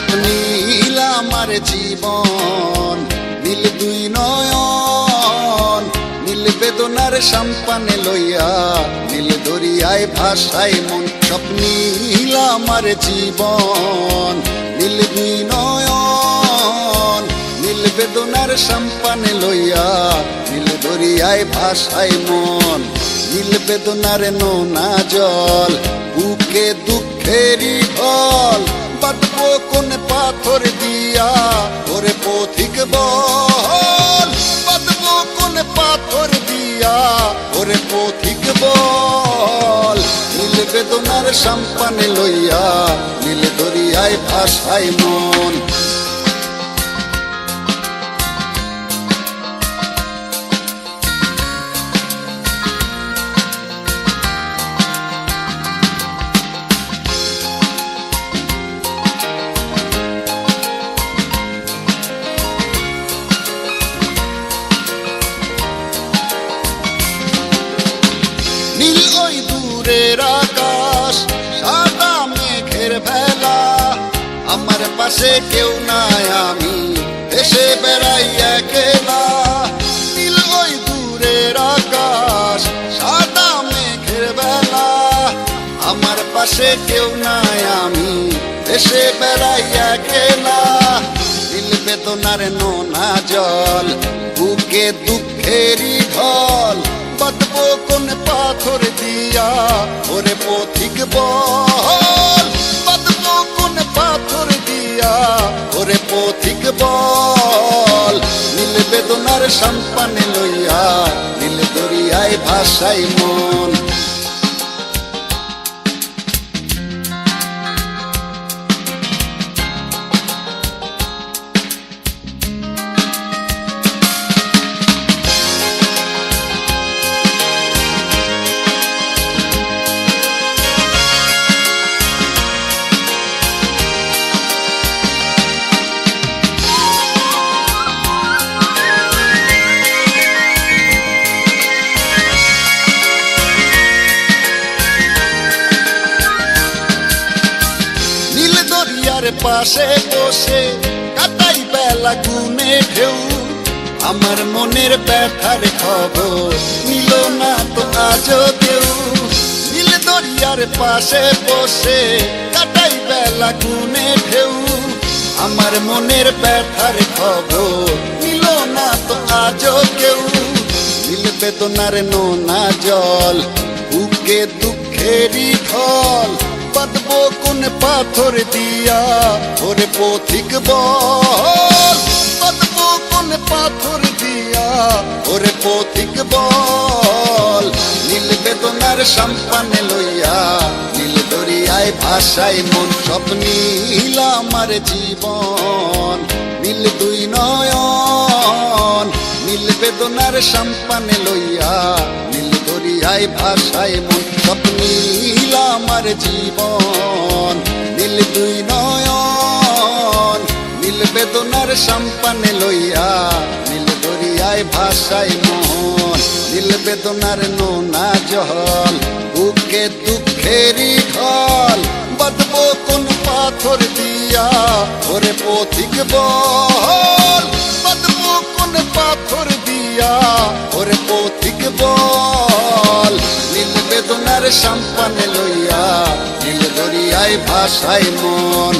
সব নীল আমার জীবন, নীল দুই নয়ন, নীল বেদনার সম্পানে লইয়া, নীল দরিয়ায় ভাসাই মন। সব নীল আমার জীবন, নীল দুই নয়ন, নীল বেদনার সম্পানে লইয়া, নীল দরিয়ায় ভাসাই মন। নীল বেদনার নোনা জল, বুকে দুঃখেরই ঢল, বাঁধবো কোন পাথর দিয়া ওরে পথিক বল, বাঁধবো কোন পাথর দিয়া ওরে পথিক বল। নীল বেদনার সম্পানে লইয়া, নীল দরিয়ায় ভাসাই মন। নীল ওই দূরের আকাশ, সাদা মেঘের ভেলা, আমার পাশে কেউ নাই আমি দেশে বেড়াই একলা। নীল ওই দূরের আকাশ, সাদা মেঘের ভেলা, আমার পাশে কেউ নাই আমি দেশে বেড়াই একলা। নীল বেদনার নোনা জল, বুকে দুঃখেরই ঢল, বাঁধবো কোন পাথর দিয়া ওরে পথিক বল, বাঁধবো কোন পাথর দিয়া ওরে পথিক বল। নীল বেদনার সম্পানে লইয়া, নীল দরিয়ায় ভাসাই মন। দরিয়ার পাশে বসে কাটাই বেলা গুনে ঢেউ, আমার মনের ব্যথার খবর নিল না তো আজও কেউ। নীল দরিয়ার পাশে বসে কাটাই বেলা গুনে ঢেউ, আমার মনের ব্যথার খবর নিল না তো আজও কেউ। নীল বেদনার নোনা জল, বুকে দুঃখেরই ঢল, বাঁধবো কোন পাথর দিয়া ওরে পথিক বল, বাঁধবো কোন পাথর দিয়া ওরে পথিক বল। নীল বেদনার সম্পানে লইয়া, নীল দরিয়ায় ভাসাই মন। সব নীল আমার জীবন, নীল দুই নয়ন, নীল বেদনার সম্পানে লইয়া, নীল দরিয়ায় ভাসাই মন। সব নীল আমার জীবন, নীল দুই নয়ন, নীল বেদনার সম্পানে লইয়া, নীল দরিয়ায় ভাসাই মন। নীল বেদনার নোনা জল, বুকে দুঃখেরই ঢল, বাঁধবো কোন পাথর দিয়া ওরে পথিক বল, বাঁধবো কোন পাথর দিয়া ওরে পথিক বল। নীল বেদনার সম্পানে লইয়া, নীল দরিয়ায় ভাসাই মন।